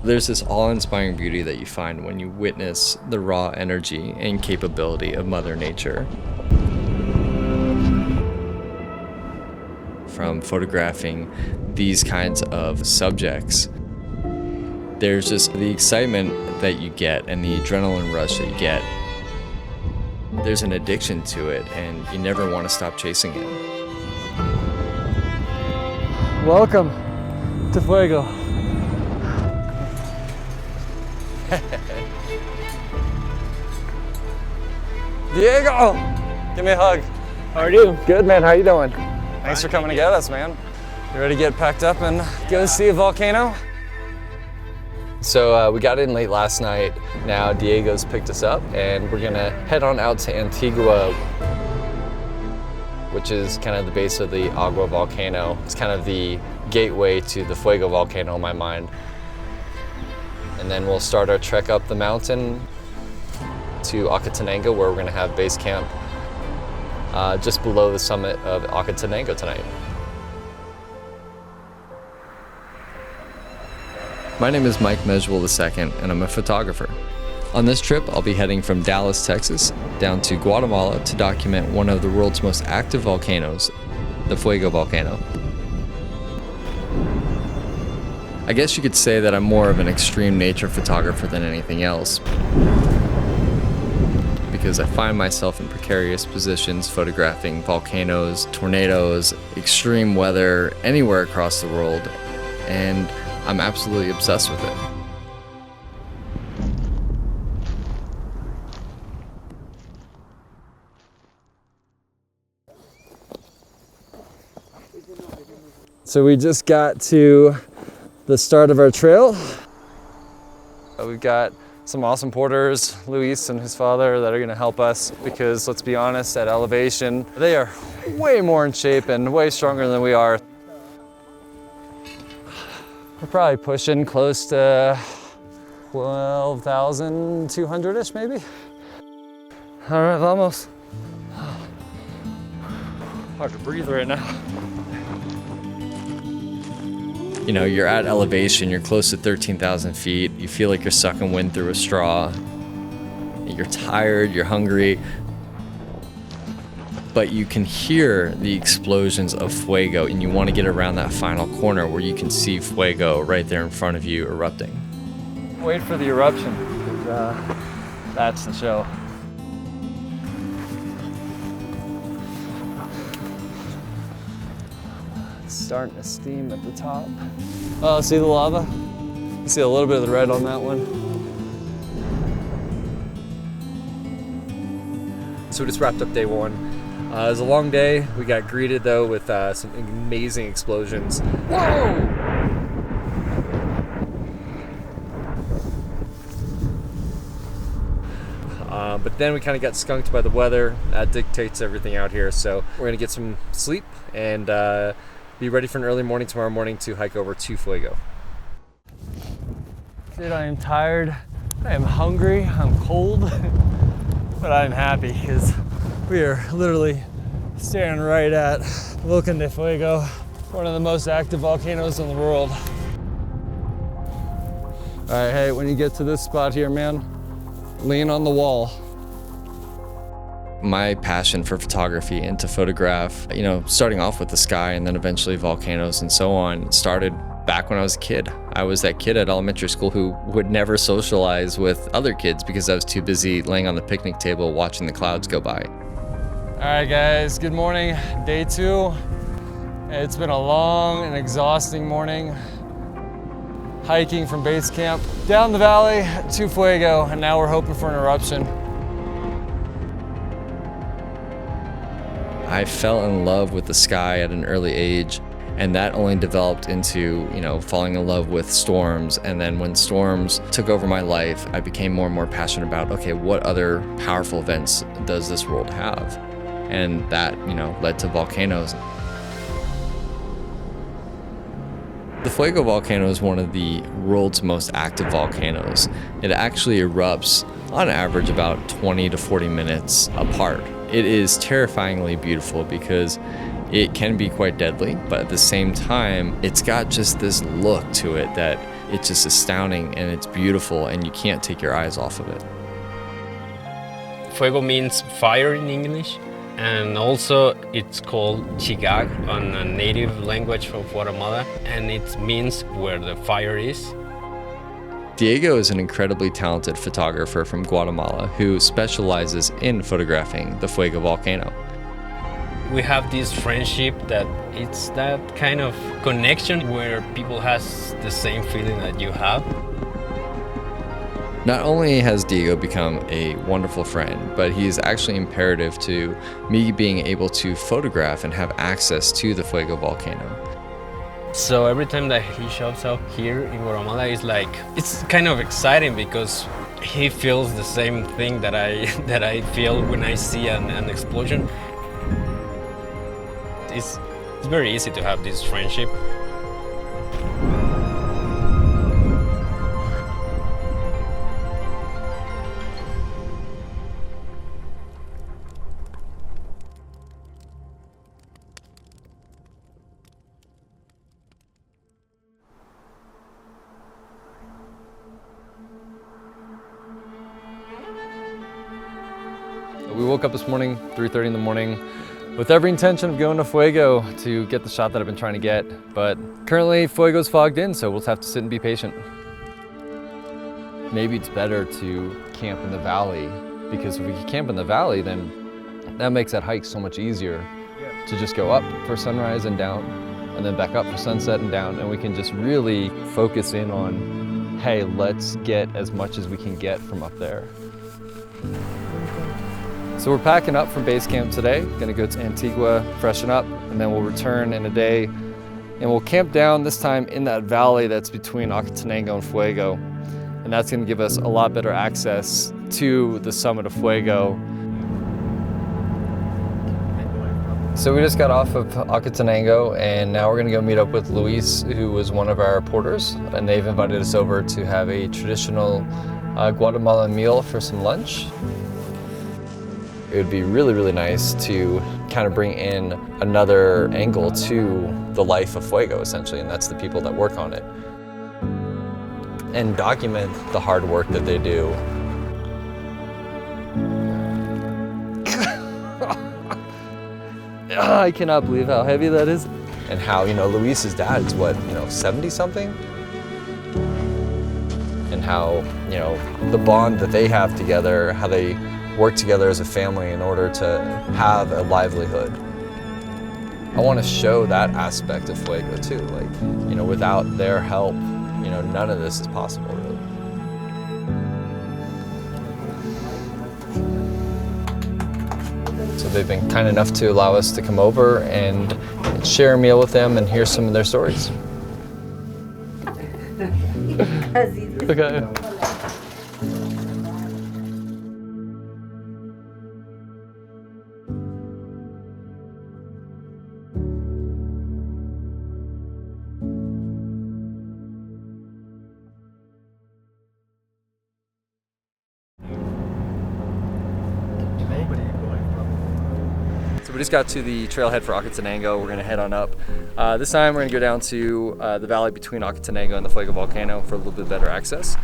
There's this awe-inspiring beauty that you find when you witness the raw energy and capability of Mother Nature. From photographing these kinds of subjects, there's just the excitement that you get and the adrenaline rush that you get. There's an addiction to it, and you never want to stop chasing it. Welcome to Fuego. Diego! Give me a hug. How are you? Good, man. How you doing? Thanks for coming to get us, man. You ready to get packed up and go see a volcano? So we got in late last night. Now Diego's picked us up and we're gonna head on out to Antigua, which is kind of the base of the Agua volcano. It's kind of the gateway to the Fuego volcano in my mind. And then we'll start our trek up the mountain to Acatenango, where we're gonna have base camp just below the summit of Acatenango tonight. My name is Mezeul II, and I'm a photographer. On this trip, I'll be heading from Dallas, Texas, down to Guatemala to document one of the world's most active volcanoes, the Fuego volcano. I guess you could say that I'm more of an extreme nature photographer than anything else, because I find myself in precarious positions photographing volcanoes, tornadoes, extreme weather, anywhere across the world, and I'm absolutely obsessed with it. So we just got to the start of our trail. We've got some awesome porters, Luis and his father, that are gonna help us because, let's be honest, at elevation, they are way more in shape and way stronger than we are. We're probably pushing close to 12,200-ish maybe. All right, vamos. Hard to breathe right now. You know, you're at elevation, you're close to 13,000 feet, you feel like you're sucking wind through a straw. You're tired, you're hungry, but you can hear the explosions of fuego, and you want to get around that final corner where you can see fuego right there in front of you erupting. Wait for the eruption, because that's the show. It's starting to steam at the top. Oh, see the lava? You see a little bit of the red on that one. So we just wrapped up day one. It was a long day. We got greeted though with some amazing explosions. Whoa! But then we kind of got skunked by the weather. That dictates everything out here. So we're gonna get some sleep and be ready for an early morning tomorrow morning to hike over to Fuego. Dude, I am tired. I am hungry. I'm cold, but I'm happy because we are literally staring right at Volcán de Fuego, one of the most active volcanoes in the world. All right, hey, when you get to this spot here, man, lean on the wall. My passion for photography and to photograph, you know, starting off with the sky and then eventually volcanoes and so on, started back when I was a kid. I was that kid at elementary school who would never socialize with other kids because I was too busy laying on the picnic table watching the clouds go by. All right, guys, good morning. Day two. It's been a long and exhausting morning. Hiking from base camp down the valley to Fuego, and now we're hoping for an eruption. I fell in love with the sky at an early age, and that only developed into, you know, falling in love with storms. And then when storms took over my life, I became more and more passionate about, okay, what other powerful events does this world have? And that, you know, led to volcanoes. The Fuego volcano is one of the world's most active volcanoes. It actually erupts on average about 20 to 40 minutes apart. It is terrifyingly beautiful because it can be quite deadly, but at the same time, it's got just this look to it that it's just astounding and it's beautiful and you can't take your eyes off of it. Fuego means fire in English, and also it's called chigag on a native language of Guatemala, and it means where the fire is. Diego is an incredibly talented photographer from Guatemala who specializes in photographing the Fuego volcano. We have this friendship that it's that kind of connection where people has the same feeling that you have. Not only has Diego become a wonderful friend, but he is actually imperative to me being able to photograph and have access to the Fuego volcano. So every time that he shows up here in Guatemala, it's kind of exciting because he feels the same thing that I feel when I see an explosion. It's very easy to have this friendship. We woke up this morning, 3:30 in the morning, with every intention of going to Fuego to get the shot that I've been trying to get. But currently Fuego's fogged in, so we'll just have to sit and be patient. Maybe it's better to camp in the valley, because if we camp in the valley, then that makes that hike so much easier to just go up for sunrise and down, and then back up for sunset and down, and we can just really focus in on, hey, let's get as much as we can get from up there. So we're packing up from base camp today, gonna go to Antigua, freshen up, and then we'll return in a day, and we'll camp down this time in that valley that's between Acatenango and Fuego, and that's gonna give us a lot better access to the summit of Fuego. So we just got off of Acatenango, and now we're gonna go meet up with Luis, who was one of our porters, and they've invited us over to have a traditional Guatemalan meal for some lunch. It would be really, really nice to kind of bring in another angle to the life of Fuego, essentially, and that's the people that work on it. And document the hard work that they do. I cannot believe how heavy that is. And how, Luis's dad is what, 70 something? And how, the bond that they have together, how they work together as a family in order to have a livelihood. I want to show that aspect of Fuego too. Without their help, none of this is possible, really. So they've been kind enough to allow us to come over and share a meal with them and hear some of their stories. Okay. We just got to the trailhead for Acatenango. We're gonna head on up. This time we're gonna go down to the valley between Acatenango and the Fuego volcano for a little bit better access.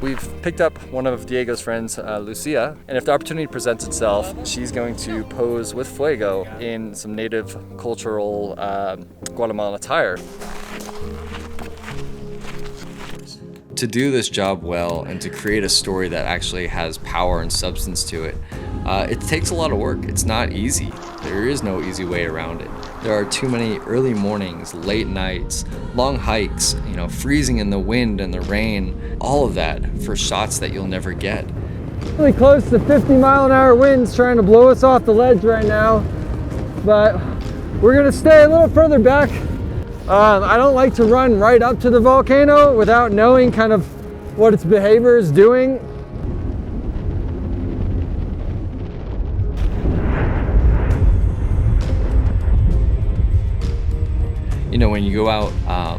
We've picked up one of Diego's friends, Lucia, and if the opportunity presents itself, she's going to pose with Fuego in some native cultural Guatemalan attire. To do this job well and to create a story that actually has power and substance to it, it takes a lot of work. It's not easy. There is no easy way around it. There are too many early mornings, late nights, long hikes, freezing in the wind and the rain, all of that for shots that you'll never get. Really close to 50-mile-an-hour winds trying to blow us off the ledge right now, but we're gonna stay a little further back. I don't like to run right up to the volcano without knowing kind of what its behavior is doing. When you go out,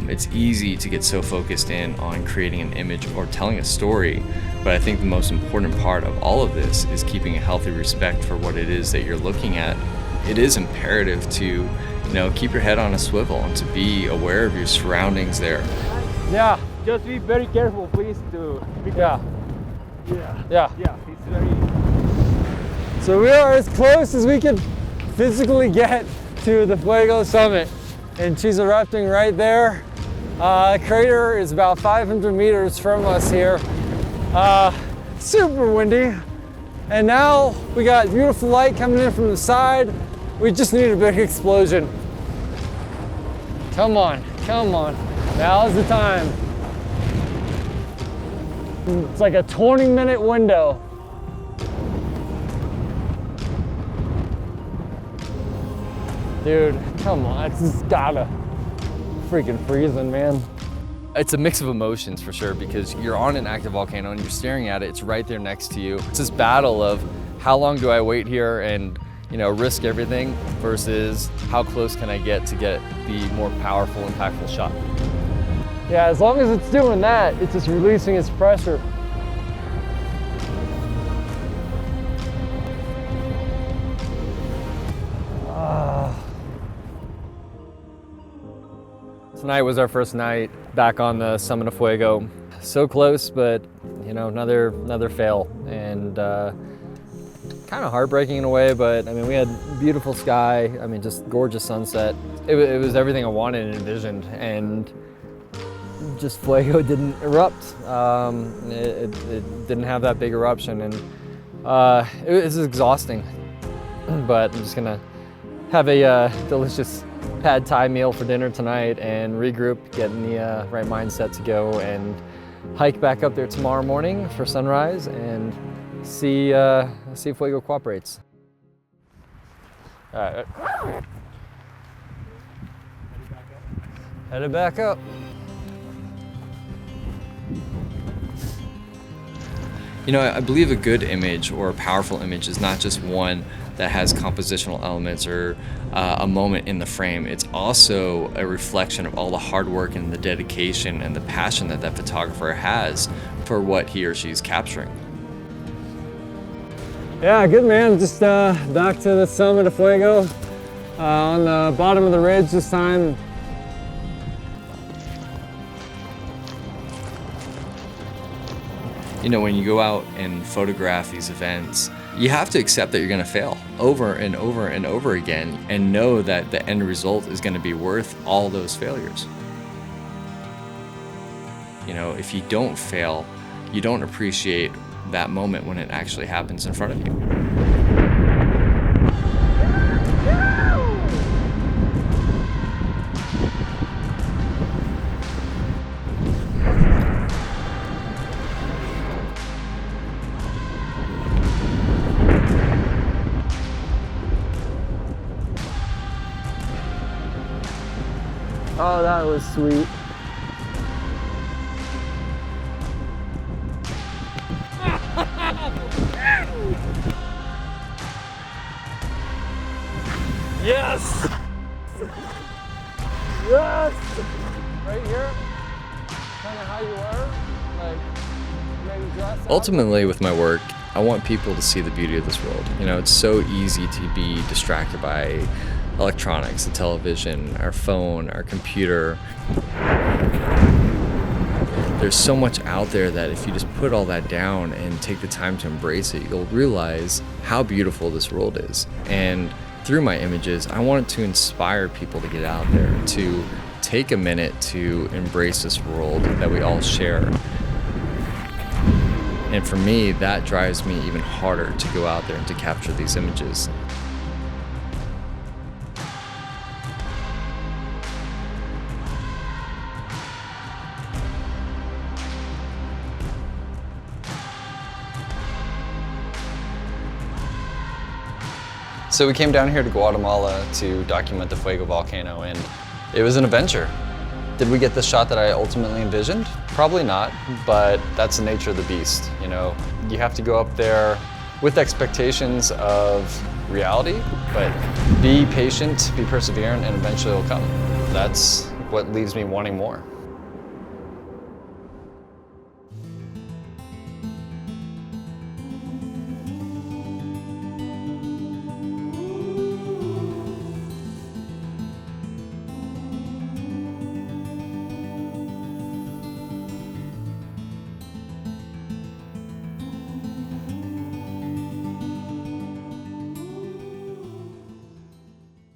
it's easy to get so focused in on creating an image or telling a story, but I think the most important part of all of this is keeping a healthy respect for what it is that you're looking at. It is imperative to keep your head on a swivel and to be aware of your surroundings there. Yeah, just be very careful, please, Yeah. yeah, it's very. So we are as close as we can physically get to the Fuego summit, and she's erupting right there. The crater is about 500 meters from us here. Super windy. And now we got beautiful light coming in from the side. We just need a big explosion. Come on, come on. Now's the time. It's like a 20-minute window. Dude, come on, it's just gotta freaking freezing, man. It's a mix of emotions for sure, because you're on an active volcano and you're staring at it, it's right there next to you. It's this battle of how long do I wait here and risk everything versus how close can I get to get the more powerful, impactful shot. Yeah, as long as it's doing that, it's just releasing its pressure. Tonight was our first night back on the summit of Fuego. So close, but another fail, and kind of heartbreaking in a way. But I mean, we had beautiful sky. I mean, just gorgeous sunset. It was everything I wanted and envisioned, and just Fuego didn't erupt. It didn't have that big eruption, and it was exhausting. But I'm just gonna have a delicious pad thai meal for dinner tonight and regroup, get in the right mindset to go and hike back up there tomorrow morning for sunrise and see if Fuego cooperates. All right. Headed back up. I believe a good image or a powerful image is not just one that has compositional elements or a moment in the frame. It's also a reflection of all the hard work and the dedication and the passion that photographer has for what he or she is capturing. Yeah, good man. Just back to the summit of Fuego on the bottom of the ridge this time. When you go out and photograph these events, you have to accept that you're going to fail over and over and over again, and know that the end result is going to be worth all those failures. If you don't fail, you don't appreciate that moment when it actually happens in front of you. Oh, that was sweet. Yes! Yes! Right here, kind of how you are, like maybe dress up. Ultimately, with my work, I want people to see the beauty of this world. It's so easy to be distracted by electronics, the television, our phone, our computer. There's so much out there that if you just put all that down and take the time to embrace it, you'll realize how beautiful this world is. And through my images, I wanted to inspire people to get out there, to take a minute to embrace this world that we all share. And for me, that drives me even harder to go out there and to capture these images. So we came down here to Guatemala to document the Fuego volcano, and it was an adventure. Did we get the shot that I ultimately envisioned? Probably not, but that's the nature of the beast. You have to go up there with expectations of reality, but be patient, be perseverant, and eventually it'll come. That's what leaves me wanting more.